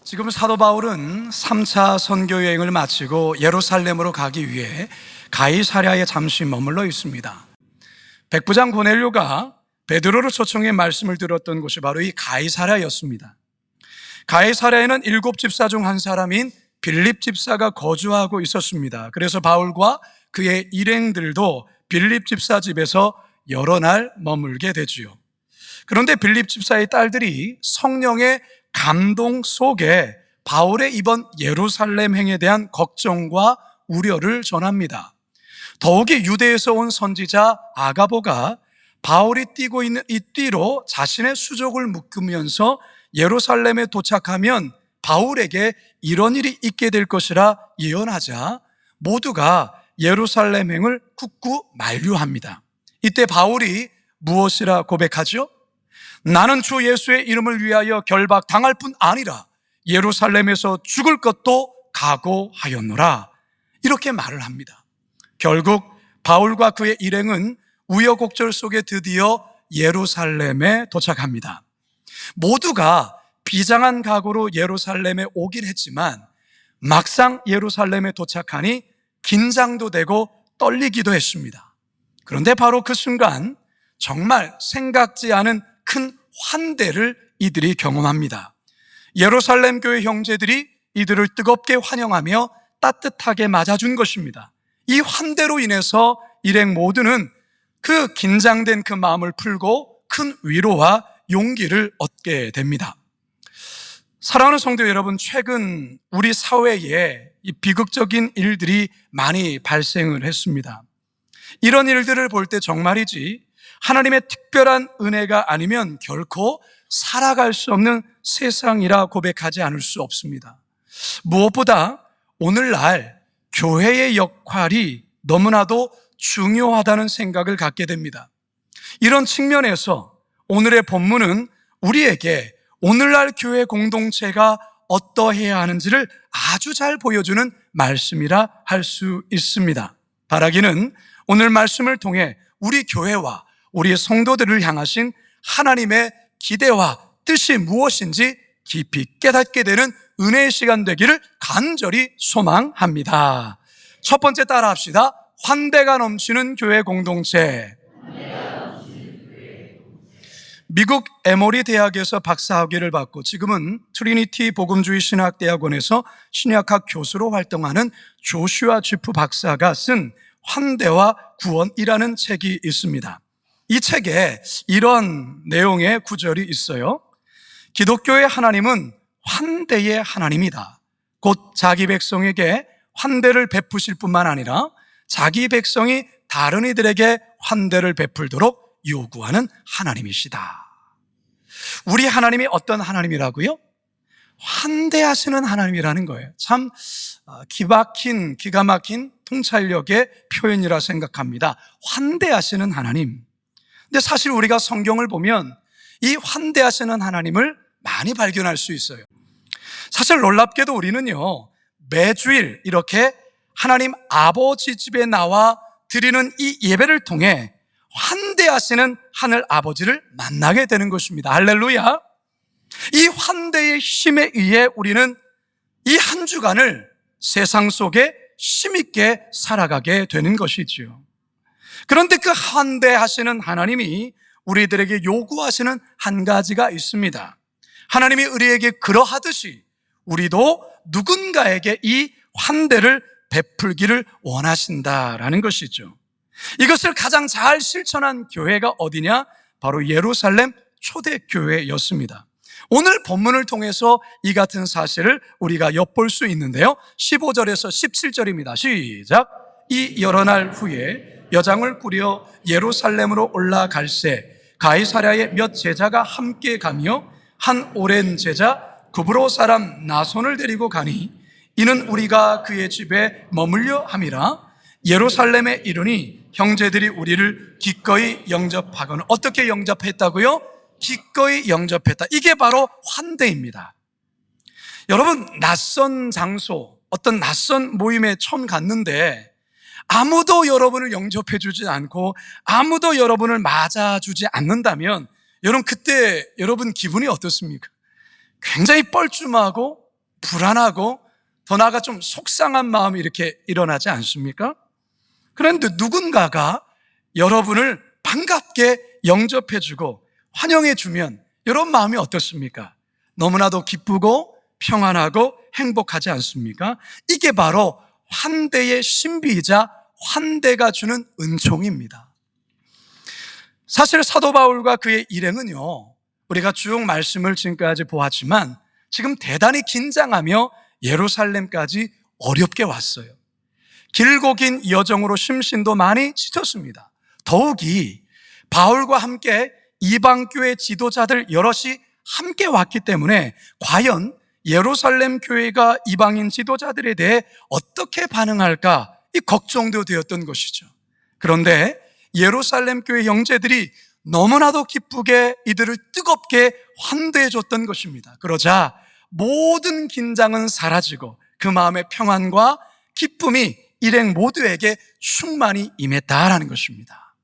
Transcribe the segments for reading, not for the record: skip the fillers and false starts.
지금 사도 바울은 3차 선교 여행을 마치고 예루살렘으로 가기 위해 가이사랴에 잠시 머물러 있습니다. 백부장 고넬료가 베드로를 초청해 말씀을 들었던 곳이 바로 이 가이사랴였습니다. 가이사랴에는 7 집사 중 한 사람인 빌립 집사가 거주하고 있었습니다. 그래서 바울과 그의 일행들도 빌립 집사 집에서 여러 날 머물게 되지요. 그런데 빌립 집사의 딸들이 성령의 감동 속에 바울의 이번 예루살렘 행에 대한 걱정과 우려를 전합니다. 더욱이 유대에서 온 선지자 아가보가 바울이 뛰고 있는 이 띠로 자신의 수족을 묶으면서 예루살렘에 도착하면 바울에게 이런 일이 있게 될 것이라 예언하자 모두가 예루살렘 행을 굳고 만류합니다. 이때 바울이 무엇이라 고백하죠? 나는 주 예수의 이름을 위하여 결박당할 뿐 아니라 예루살렘에서 죽을 것도 각오하였노라. 이렇게 말을 합니다. 결국 바울과 그의 일행은 우여곡절 속에 드디어 예루살렘에 도착합니다. 모두가 비장한 각오로 예루살렘에 오긴 했지만 막상 예루살렘에 도착하니 긴장도 되고 떨리기도 했습니다. 그런데 바로 그 순간 정말 생각지 않은 큰 환대를 이들이 경험합니다. 예루살렘 교회 형제들이 이들을 뜨겁게 환영하며 따뜻하게 맞아준 것입니다. 이 환대로 인해서 일행 모두는 그 긴장된 그 마음을 풀고 큰 위로와 용기를 얻게 됩니다. 사랑하는 성도 여러분, 최근 우리 사회에 이 비극적인 일들이 많이 발생을 했습니다. 이런 일들을 볼 때 정말이지 하나님의 특별한 은혜가 아니면 결코 살아갈 수 없는 세상이라 고백하지 않을 수 없습니다. 무엇보다 오늘날 교회의 역할이 너무나도 중요하다는 생각을 갖게 됩니다. 이런 측면에서 오늘의 본문은 우리에게 오늘날 교회 공동체가 어떠해야 하는지를 아주 잘 보여주는 말씀이라 할 수 있습니다. 바라기는 오늘 말씀을 통해 우리 교회와 우리 성도들을 향하신 하나님의 기대와 뜻이 무엇인지 깊이 깨닫게 되는 은혜의 시간 되기를 간절히 소망합니다. 첫 번째 따라 합시다. 환대가 넘치는 교회 공동체. 미국 에모리 대학에서 박사학위를 받고 지금은 트리니티 복음주의 신학대학원에서 신약학 교수로 활동하는 조슈아 지프 박사가 쓴 환대와 구원이라는 책이 있습니다. 이 책에 이런 내용의 구절이 있어요. 기독교의 하나님은 환대의 하나님이다. 곧 자기 백성에게 환대를 베푸실 뿐만 아니라 자기 백성이 다른 이들에게 환대를 베풀도록 요구하는 하나님이시다. 우리 하나님이 어떤 하나님이라고요? 환대하시는 하나님이라는 거예요. 참 기가 막힌 통찰력의 표현이라 생각합니다. 환대하시는 하나님. 근데 사실 우리가 성경을 보면 이 환대하시는 하나님을 많이 발견할 수 있어요. 사실 놀랍게도 우리는요, 매주일 이렇게 하나님 아버지 집에 나와 드리는 이 예배를 통해 환대하시는 하늘 아버지를 만나게 되는 것입니다. 할렐루야. 이 환대의 힘에 의해 우리는 이 한 주간을 세상 속에 힘있게 살아가게 되는 것이지요. 그런데 그 환대하시는 하나님이 우리들에게 요구하시는 한 가지가 있습니다. 하나님이 우리에게 그러하듯이 우리도 누군가에게 이 환대를 베풀기를 원하신다라는 것이죠. 이것을 가장 잘 실천한 교회가 어디냐? 바로 예루살렘 초대교회였습니다. 오늘 본문을 통해서 이 같은 사실을 우리가 엿볼 수 있는데요, 15절에서 17절입니다. 시작. 이 여러 날 후에 여장을 꾸려 예루살렘으로 올라갈새 가이사랴에 몇 제자가 함께 가며 한 오랜 제자 구브로 사람 나손을 데리고 가니 이는 우리가 그의 집에 머물려 함이라. 예루살렘에 이르니 형제들이 우리를 기꺼이 영접하거늘. 어떻게 영접했다고요? 기꺼이 영접했다. 이게 바로 환대입니다. 여러분, 낯선 장소, 어떤 낯선 모임에 처음 갔는데 아무도 여러분을 영접해 주지 않고 아무도 여러분을 맞아주지 않는다면 여러분, 그때 여러분 기분이 어떻습니까? 굉장히 뻘쭘하고 불안하고 더 나아가 좀 속상한 마음이 이렇게 일어나지 않습니까? 그런데 누군가가 여러분을 반갑게 영접해주고 환영해주면 이런 마음이 어떻습니까? 너무나도 기쁘고 평안하고 행복하지 않습니까? 이게 바로 환대의 신비이자 환대가 주는 은총입니다. 사실 사도 바울과 그의 일행은요, 우리가 쭉 말씀을 지금까지 보았지만 지금 대단히 긴장하며 예루살렘까지 어렵게 왔어요. 길고 긴 여정으로 심신도 많이 지쳤습니다. 더욱이 바울과 함께 이방교회 지도자들 여럿이 함께 왔기 때문에 과연 예루살렘 교회가 이방인 지도자들에 대해 어떻게 반응할까 이 걱정도 되었던 것이죠. 그런데 예루살렘 교회 형제들이 너무나도 기쁘게 이들을 뜨겁게 환대해 줬던 것입니다. 그러자 모든 긴장은 사라지고 그 마음의 평안과 기쁨이 일행 모두에게 충만히 임했다라는 것입니다.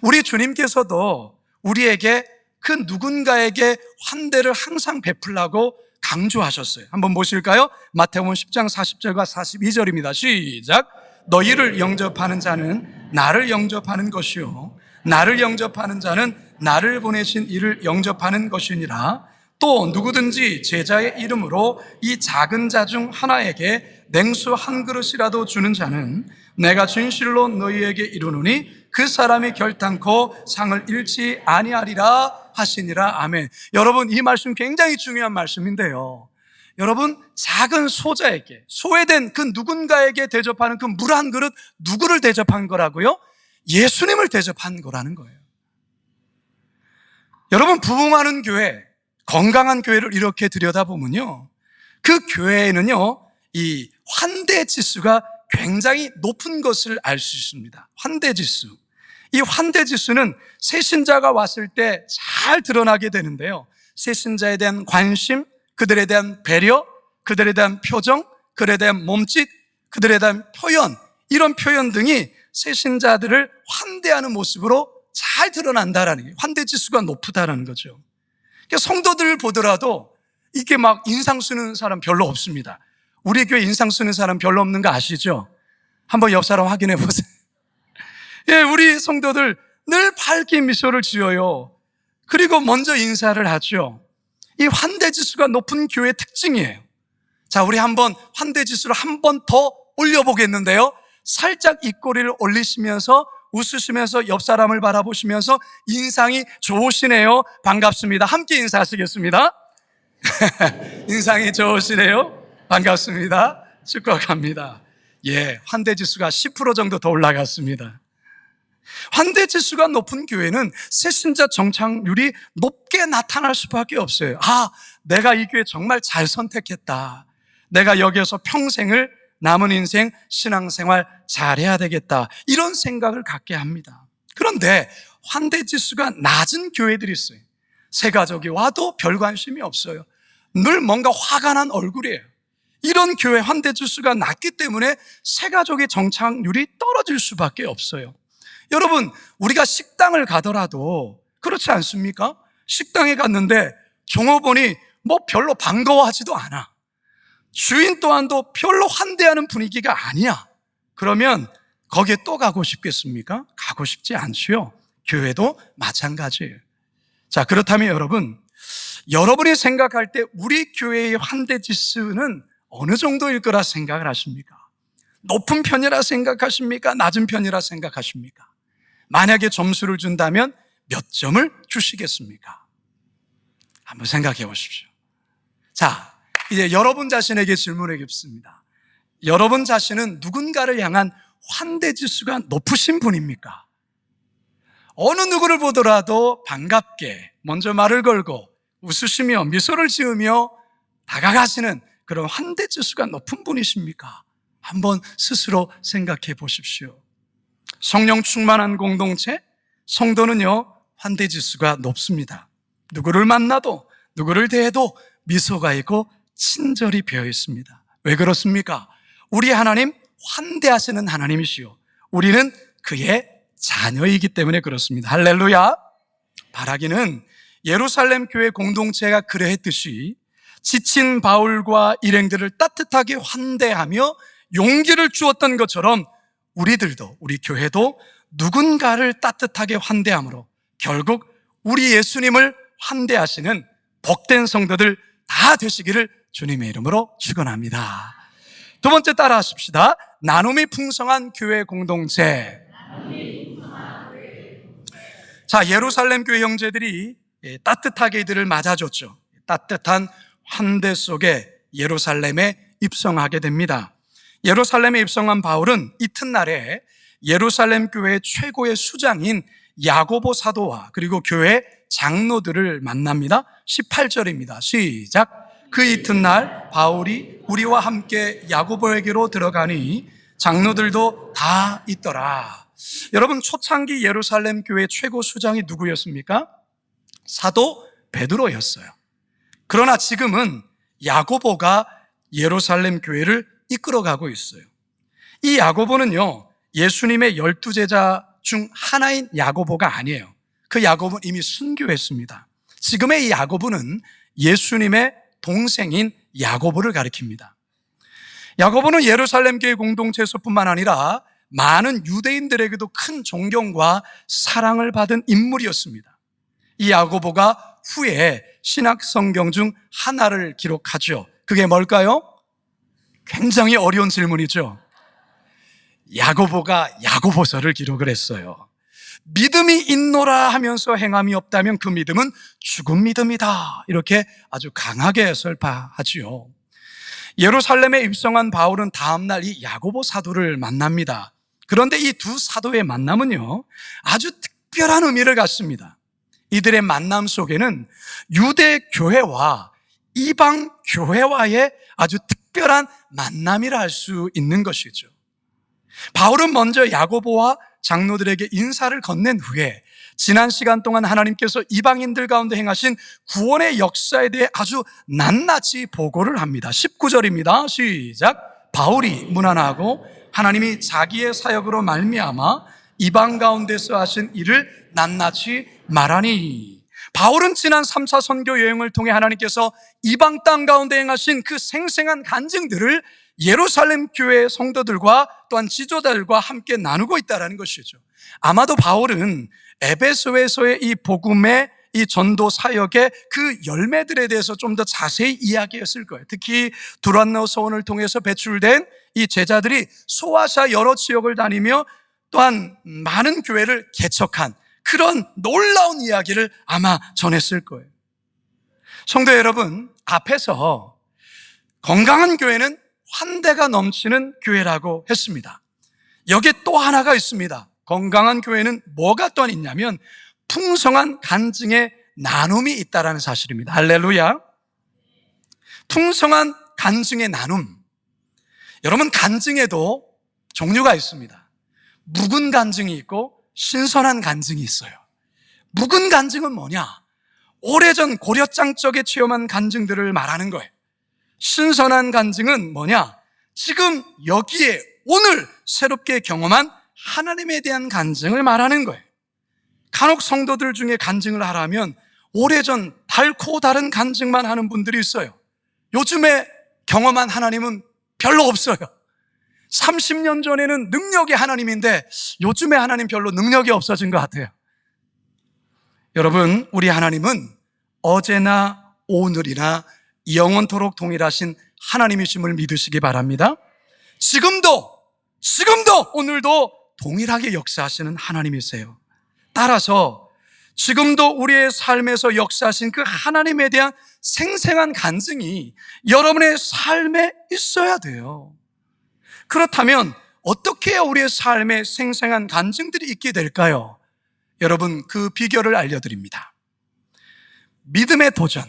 우리 주님께서도 우리에게 그 누군가에게 환대를 항상 베풀라고 강조하셨어요. 한번 보실까요? 마태복음 10장 40절과 42절입니다. 시작. 너희를 영접하는 자는 나를 영접하는 것이요 나를 영접하는 자는 나를 보내신 이를 영접하는 것이니라. 또 누구든지 제자의 이름으로 이 작은 자 중 하나에게 냉수 한 그릇이라도 주는 자는 내가 진실로 너희에게 이르노니 그 사람이 결단코 상을 잃지 아니하리라 하시니라. 아멘. 여러분, 이 말씀 굉장히 중요한 말씀인데요, 여러분, 작은 소자에게, 소외된 그 누군가에게 대접하는 그 물 한 그릇, 누구를 대접한 거라고요? 예수님을 대접한 거라는 거예요. 여러분, 부흥하는 교회, 건강한 교회를 이렇게 들여다보면요, 그 교회에는요, 이 환대 지수가 굉장히 높은 것을 알 수 있습니다. 환대 지수. 이 환대 지수는 새신자가 왔을 때 잘 드러나게 되는데요, 새신자에 대한 관심, 그들에 대한 배려, 그들에 대한 표정, 그들에 대한 몸짓, 그들에 대한 표현, 이런 표현 등이 새신자들을 환대하는 모습으로 잘 드러난다라는 게 환대 지수가 높다라는 거죠. 그러니까 성도들을 보더라도 이게 막 인상 쓰는 사람 별로 없습니다. 우리 교회 인상 쓰는 사람 별로 없는 거 아시죠? 한번 옆 사람 확인해 보세요. 예, 우리 성도들 늘 밝게 미소를 지어요. 그리고 먼저 인사를 하죠. 이 환대 지수가 높은 교회의 특징이에요. 자, 우리 한번 환대 지수를 한 번 더 올려보겠는데요, 살짝 입꼬리를 올리시면서 웃으시면서 옆 사람을 바라보시면서 인상이 좋으시네요, 반갑습니다. 함께 인사하시겠습니다. 인상이 좋으시네요, 반갑습니다. 축복합니다. 예, 환대 지수가 10% 정도 더 올라갔습니다. 환대 지수가 높은 교회는 새신자 정착률이 높게 나타날 수밖에 없어요. 아, 내가 이 교회 정말 잘 선택했다. 내가 여기에서 평생을, 남은 인생 신앙생활 잘해야 되겠다, 이런 생각을 갖게 합니다. 그런데 환대 지수가 낮은 교회들이 있어요. 새 가족이 와도 별 관심이 없어요. 늘 뭔가 화가 난 얼굴이에요. 이런 교회 환대 지수가 낮기 때문에 새 가족의 정착률이 떨어질 수밖에 없어요. 여러분, 우리가 식당을 가더라도 그렇지 않습니까? 식당에 갔는데 종업원이 뭐 별로 반가워하지도 않아. 주인 또한도 별로 환대하는 분위기가 아니야. 그러면 거기에 또 가고 싶겠습니까? 가고 싶지 않지요. 교회도 마찬가지예요. 자, 그렇다면 여러분이 생각할 때 우리 교회의 환대 지수는 어느 정도일 거라 생각을 하십니까? 높은 편이라 생각하십니까? 낮은 편이라 생각하십니까? 만약에 점수를 준다면 몇 점을 주시겠습니까? 한번 생각해 보십시오. 자, 이제 여러분 자신에게 질문해 겠습니다. 여러분 자신은 누군가를 향한 환대 지수가 높으신 분입니까? 어느 누구를 보더라도 반갑게 먼저 말을 걸고 웃으시며 미소를 지으며 다가가시는 그런 환대 지수가 높은 분이십니까? 한번 스스로 생각해 보십시오. 성령 충만한 공동체, 성도는요, 환대 지수가 높습니다. 누구를 만나도, 누구를 대해도 미소가 있고 친절이 배어 있습니다. 왜 그렇습니까? 우리 하나님 환대하시는 하나님이시요, 우리는 그의 자녀이기 때문에 그렇습니다. 할렐루야. 바라기는 예루살렘 교회 공동체가 그러했듯이 지친 바울과 일행들을 따뜻하게 환대하며 용기를 주었던 것처럼 우리들도, 우리 교회도 누군가를 따뜻하게 환대함으로 결국 우리 예수님을 환대하시는 복된 성도들 다 되시기를 주님의 이름으로 축원합니다. 두 번째 따라 하십시다. 나눔이 풍성한 교회 공동체. 자, 예루살렘 교회 형제들이 따뜻하게 이들을 맞아줬죠. 따뜻한 환대 속에 예루살렘에 입성하게 됩니다. 예루살렘에 입성한 바울은 이튿날에 예루살렘 교회의 최고의 수장인 야고보 사도와 그리고 교회 장로들을 만납니다. 18절입니다. 시작. 그 이튿날 바울이 우리와 함께 야고보에게로 들어가니 장로들도 다 있더라. 여러분, 초창기 예루살렘 교회 최고 수장이 누구였습니까? 사도 베드로였어요. 그러나 지금은 야고보가 예루살렘 교회를 이끌어가고 있어요. 이 야고보는요, 예수님의 12제자 중 하나인 야고보가 아니에요. 그 야고보는 이미 순교했습니다. 지금의 이 야고보는 예수님의 동생인 야고보를 가리킵니다. 야고보는 예루살렘 교회 공동체에서뿐만 아니라 많은 유대인들에게도 큰 존경과 사랑을 받은 인물이었습니다. 이 야고보가 후에 신약 성경 중 하나를 기록하죠. 그게 뭘까요? 굉장히 어려운 질문이죠. 야고보가 야고보서를 기록을 했어요. 믿음이 있노라 하면서 행함이 없다면 그 믿음은 죽은 믿음이다. 이렇게 아주 강하게 설파하지요. 예루살렘에 입성한 바울은 다음날 이 야고보 사도를 만납니다. 그런데 이 두 사도의 만남은요, 아주 특별한 의미를 갖습니다. 이들의 만남 속에는 유대 교회와 이방 교회와의 아주 특별한 만남이라 할 수 있는 것이죠. 바울은 먼저 야고보와 장로들에게 인사를 건넨 후에 지난 시간 동안 하나님께서 이방인들 가운데 행하신 구원의 역사에 대해 아주 낱낱이 보고를 합니다. 19절입니다. 시작. 바울이 문안하고 하나님이 자기의 사역으로 말미암아 이방 가운데서 하신 일을 낱낱이 말하니, 바울은 지난 3차 선교 여행을 통해 하나님께서 이방 땅 가운데 행하신 그 생생한 간증들을 예루살렘 교회 성도들과 또한 지도자들과 함께 나누고 있다는 것이죠. 아마도 바울은 에베소에서의 이 복음의 이 전도 사역의 그 열매들에 대해서 좀 더 자세히 이야기했을 거예요. 특히 두란노 서원을 통해서 배출된 이 제자들이 소아시아 여러 지역을 다니며 또한 많은 교회를 개척한 그런 놀라운 이야기를 아마 전했을 거예요. 성도 여러분, 앞에서 건강한 교회는 환대가 넘치는 교회라고 했습니다. 여기에 또 하나가 있습니다. 건강한 교회는 뭐가 또한 있냐면 풍성한 간증의 나눔이 있다는 사실입니다. 할렐루야. 풍성한 간증의 나눔. 여러분, 간증에도 종류가 있습니다. 묵은 간증이 있고 신선한 간증이 있어요. 묵은 간증은 뭐냐? 오래전 고려장 쪽에 체험한 간증들을 말하는 거예요. 신선한 간증은 뭐냐? 지금 여기에 오늘 새롭게 경험한 하나님에 대한 간증을 말하는 거예요. 간혹 성도들 중에 간증을 하라면 오래전 달고 다른 간증만 하는 분들이 있어요. 요즘에 경험한 하나님은 별로 없어요. 30년 전에는 능력의 하나님인데 요즘에 하나님 별로 능력이 없어진 것 같아요. 여러분, 우리 하나님은 어제나 오늘이나 영원토록 동일하신 하나님이심을 믿으시기 바랍니다. 지금도 오늘도 동일하게 역사하시는 하나님이세요. 따라서 지금도 우리의 삶에서 역사하신 그 하나님에 대한 생생한 간증이 여러분의 삶에 있어야 돼요. 그렇다면 어떻게 해야 우리의 삶에 생생한 간증들이 있게 될까요? 여러분, 그 비결을 알려드립니다. 믿음의 도전,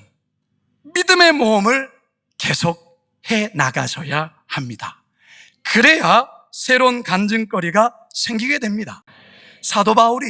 믿음의 모험을 계속해 나가셔야 합니다. 그래야 새로운 간증거리가 생기게 됩니다. 사도 바울이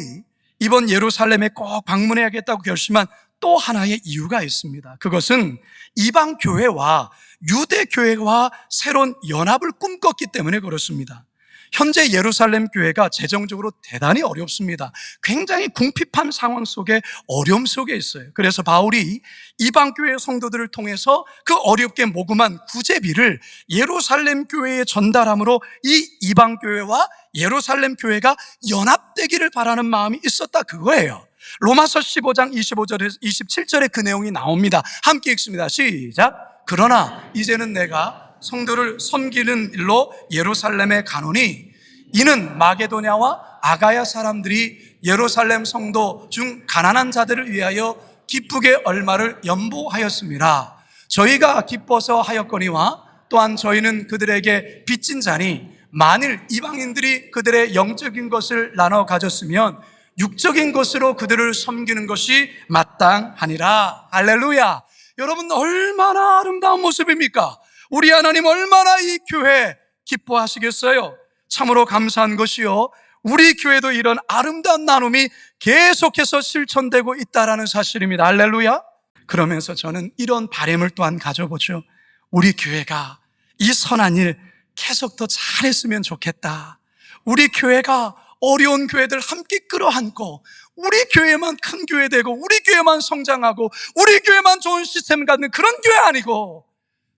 이번 예루살렘에 꼭 방문해야겠다고 결심한 또 하나의 이유가 있습니다. 그것은 이방 교회와 유대 교회와 새로운 연합을 꿈꿨기 때문에 그렇습니다. 현재 예루살렘 교회가 재정적으로 대단히 어렵습니다. 굉장히 궁핍한 상황 속에 어려움 속에 있어요. 그래서 바울이 이방 교회 성도들을 통해서 그 어렵게 모금한 구제비를 예루살렘 교회에 전달함으로 이 이방 교회와 예루살렘 교회가 연합되기를 바라는 마음이 있었다, 그거예요. 로마서 15장 25절에서 27절에 그 내용이 나옵니다. 함께 읽습니다. 시작. 그러나 이제는 내가 성도를 섬기는 일로 예루살렘에 가노니 이는 마게도냐와 아가야 사람들이 예루살렘 성도 중 가난한 자들을 위하여 기쁘게 얼마를 연보하였습니다. 저희가 기뻐서 하였거니와 또한 저희는 그들에게 빚진 자니 만일 이방인들이 그들의 영적인 것을 나눠 가졌으면 육적인 것으로 그들을 섬기는 것이 마땅하니라. 할렐루야. 여러분, 얼마나 아름다운 모습입니까? 우리 하나님 얼마나 이 교회 기뻐하시겠어요? 참으로 감사한 것이요, 우리 교회도 이런 아름다운 나눔이 계속해서 실천되고 있다는 사실입니다. 할렐루야. 그러면서 저는 이런 바람을 또한 가져보죠. 우리 교회가 이 선한 일 계속 더 잘했으면 좋겠다. 우리 교회가 어려운 교회들 함께 끌어안고 우리 교회만 큰 교회 되고 우리 교회만 성장하고 우리 교회만 좋은 시스템을 갖는 그런 교회 아니고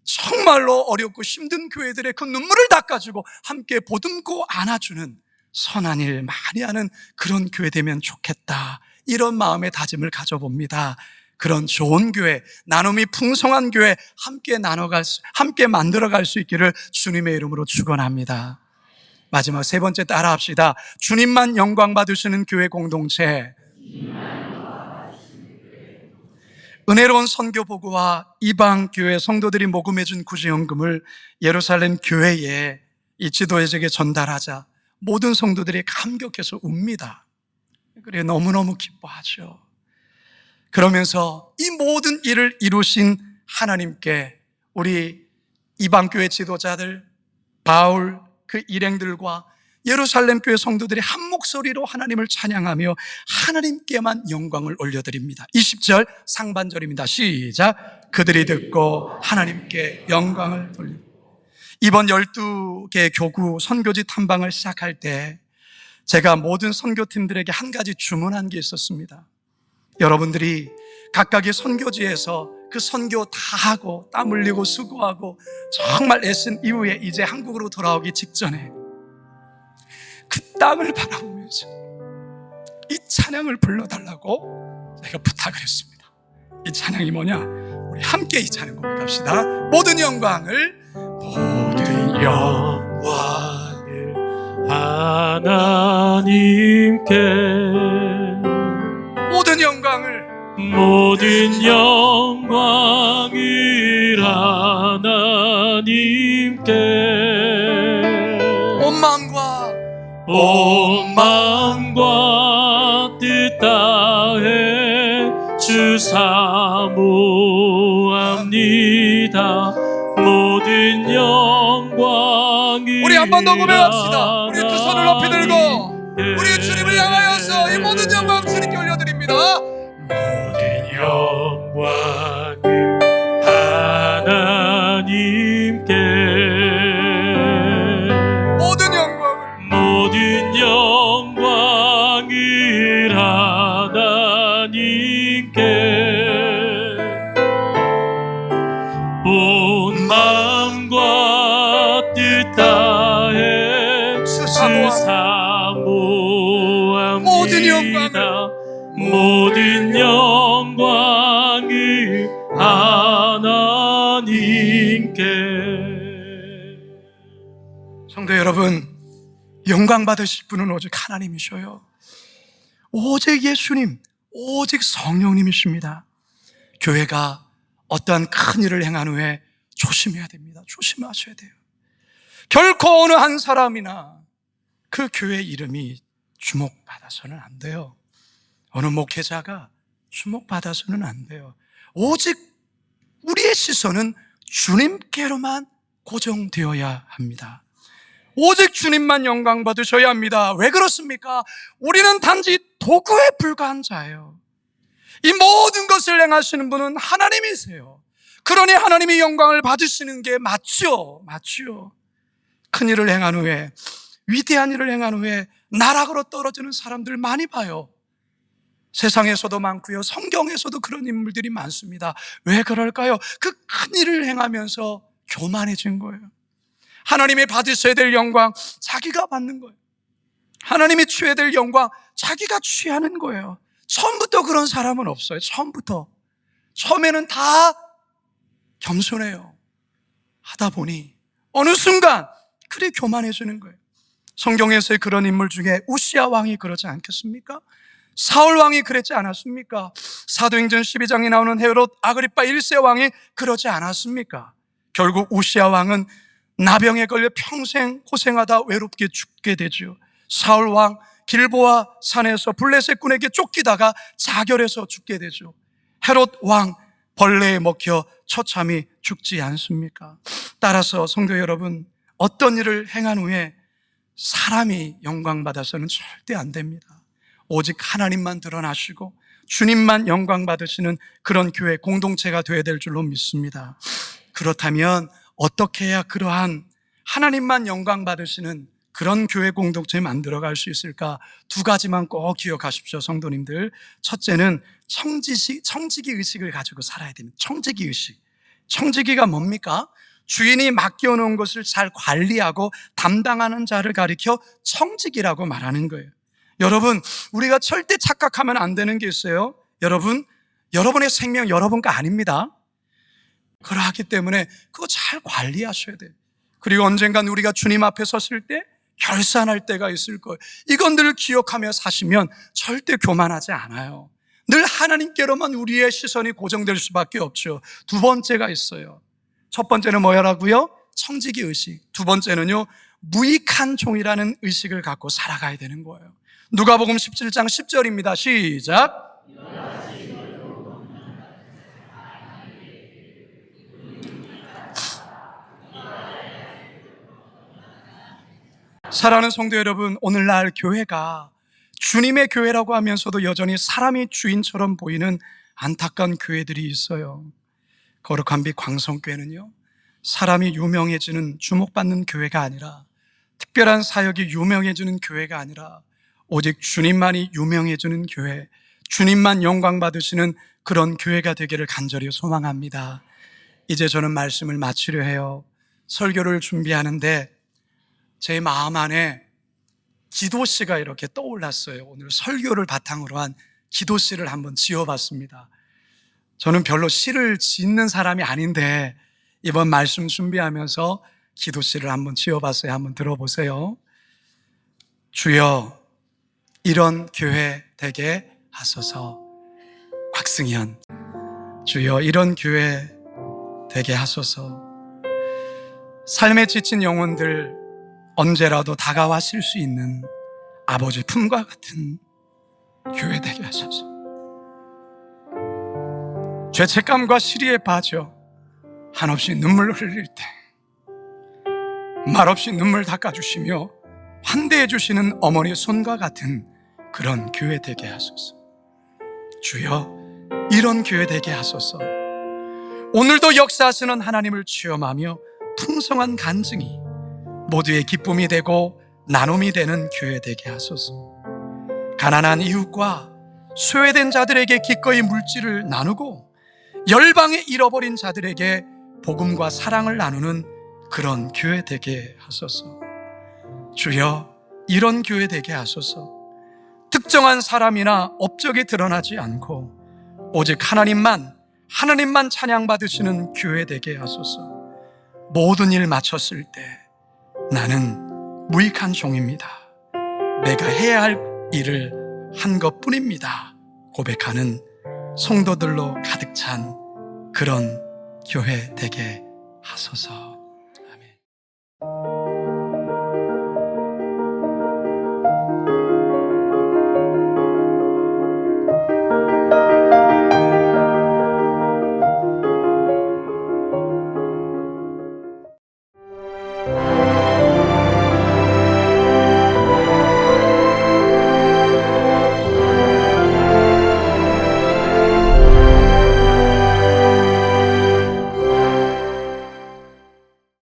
정말로 어렵고 힘든 교회들의 그 눈물을 닦아주고 함께 보듬고 안아주는 선한 일 많이 하는 그런 교회 되면 좋겠다, 이런 마음의 다짐을 가져봅니다. 그런 좋은 교회, 나눔이 풍성한 교회 함께 만들어갈 수 있기를 주님의 이름으로 축원합니다. 마지막 세 번째 따라합시다. 주님만 영광 받으시는 교회 공동체. 은혜로운 선교 보고와 이방 교회 성도들이 모금해준 구제연금을 예루살렘 교회에 이 지도자에게 전달하자 모든 성도들이 감격해서 웁니다. 그래, 너무너무 기뻐하죠. 그러면서 이 모든 일을 이루신 하나님께 우리 이방 교회 지도자들, 바울 그 일행들과 예루살렘 교회 성도들이 한 목소리로 하나님을 찬양하며 하나님께만 영광을 올려드립니다. 20절 상반절입니다. 시작. 그들이 듣고 하나님께 영광을 돌립니다. 이번 12개 교구 선교지 탐방을 시작할 때 제가 모든 선교팀들에게 한 가지 주문한 게 있었습니다. 여러분들이 각각의 선교지에서 그 선교 다 하고 땀 흘리고 수고하고 정말 애쓴 이후에 이제 한국으로 돌아오기 직전에 그 땅을 바라보면서 이 찬양을 불러달라고 제가 부탁을 했습니다. 이 찬양이 뭐냐? 우리 함께 이 찬양 고백합시다. 모든 영광을 하나님께, 모든 영광을 하나님께, 온 마음과 뜻 다해 주 사모합니다. 모든 영광이 우리 한 번 더 고백합시다. 우리 두 손을 높이 들고 우리 주님을 향하여서 이 모든 영광 주님께 올려드립니다. 모든 영광을 하나님께, 모든 영광을 하나님께, 온 마음과 뜻 다해 주 사모합니다. 모든 영광을 하나님께. 성도 여러분, 영광 받으실 분은 오직 하나님이셔요. 오직 예수님, 오직 성령님이십니다. 교회가 어떠한 큰 일을 행한 후에 조심해야 됩니다. 조심하셔야 돼요. 결코 어느 한 사람이나 그 교회 이름이 주목받아서는 안 돼요. 어느 목회자가 주목받아서는 안 돼요. 오직 우리의 시선은 주님께로만 고정되어야 합니다. 오직 주님만 영광 받으셔야 합니다. 왜 그렇습니까? 우리는 단지 도구에 불과한 자예요. 이 모든 것을 행하시는 분은 하나님이세요. 그러니 하나님이 영광을 받으시는 게 맞죠. 큰 일을 행한 후에 위대한 일을 행한 후에 나락으로 떨어지는 사람들 많이 봐요. 세상에서도 많고요, 성경에서도 그런 인물들이 많습니다. 왜 그럴까요? 그 큰 일을 행하면서 교만해진 거예요. 하나님이 받으셔야 될 영광 자기가 받는 거예요. 하나님이 취해야 될 영광 자기가 취하는 거예요. 처음부터 그런 사람은 없어요. 처음에는 다 겸손해요. 하다 보니 어느 순간 그리 교만해지는 거예요. 성경에서의 그런 인물 중에 우시야 왕이 그러지 않겠습니까? 사울 왕이 그랬지 않았습니까? 사도행전 12장에 나오는 헤롯 아그리파 1세 왕이 그러지 않았습니까? 결국 우시야 왕은 나병에 걸려 평생 고생하다 외롭게 죽게 되죠. 사울 왕 길보아 산에서 블레셋 군에게 쫓기다가 자결해서 죽게 되죠. 헤롯 왕 벌레에 먹혀 처참히 죽지 않습니까? 따라서 성도 여러분, 어떤 일을 행한 후에 사람이 영광받아서는 절대 안 됩니다. 오직 하나님만 드러나시고 주님만 영광 받으시는 그런 교회 공동체가 되어야 될 줄로 믿습니다. 그렇다면 어떻게 해야 그러한 하나님만 영광 받으시는 그런 교회 공동체 만들어갈 수 있을까? 두 가지만 꼭 기억하십시오, 성도님들. 첫째는 청지기 의식을 가지고 살아야 됩니다. 청지기 의식. 청지기가 뭡니까? 주인이 맡겨놓은 것을 잘 관리하고 담당하는 자를 가리켜 청지기라고 말하는 거예요. 여러분, 우리가 절대 착각하면 안 되는 게 있어요. 여러분의 생명 여러분 거 아닙니다. 그러하기 때문에 그거 잘 관리하셔야 돼요. 그리고 언젠간 우리가 주님 앞에 섰을 때 결산할 때가 있을 거예요. 이건 늘 기억하며 사시면 절대 교만하지 않아요. 늘 하나님께로만 우리의 시선이 고정될 수밖에 없죠. 두 번째가 있어요. 첫 번째는 뭐라고요? 청지기 의식. 두 번째는요, 무익한 종이라는 의식을 갖고 살아가야 되는 거예요. 누가복음 17장 10절입니다. 시작. 사랑하는 성도 여러분, 오늘날 교회가 주님의 교회라고 하면서도 여전히 사람이 주인처럼 보이는 안타까운 교회들이 있어요. 거룩한 빛 광성교회는요, 사람이 유명해지는, 주목받는 교회가 아니라, 특별한 사역이 유명해지는 교회가 아니라 오직 주님만이 유명해지는 교회, 주님만 영광 받으시는 그런 교회가 되기를 간절히 소망합니다. 이제 저는 말씀을 마치려 해요. 설교를 준비하는데 제 마음 안에 기도시가 이렇게 떠올랐어요. 오늘 설교를 바탕으로 한 기도시를 한번 지어봤습니다. 저는 별로 시를 짓는 사람이 아닌데 이번 말씀 준비하면서 기도시를 한번 지어봤어요. 한번 들어보세요. 주여, 이런 교회 되게 하소서. 곽승현. 주여, 이런 교회 되게 하소서. 삶에 지친 영혼들 언제라도 다가와실 수 있는 아버지 품과 같은 교회 되게 하소서. 죄책감과 시리에 빠져 한없이 눈물을 흘릴 때 말없이 눈물 닦아주시며 환대해 주시는 어머니 손과 같은 그런 교회 되게 하소서. 주여, 이런 교회 되게 하소서. 오늘도 역사하시는 하나님을 체험하며 풍성한 간증이 모두의 기쁨이 되고 나눔이 되는 교회 되게 하소서. 가난한 이웃과 소외된 자들에게 기꺼이 물질을 나누고 열방에 잃어버린 자들에게 복음과 사랑을 나누는 그런 교회 되게 하소서. 주여, 이런 교회 되게 하소서. 특정한 사람이나 업적이 드러나지 않고 오직 하나님만 찬양받으시는 교회 되게 하소서. 모든 일 마쳤을 때 나는 무익한 종입니다. 내가 해야 할 일을 한 것뿐입니다. 고백하는 성도들로 가득 찬 그런 교회 되게 하소서.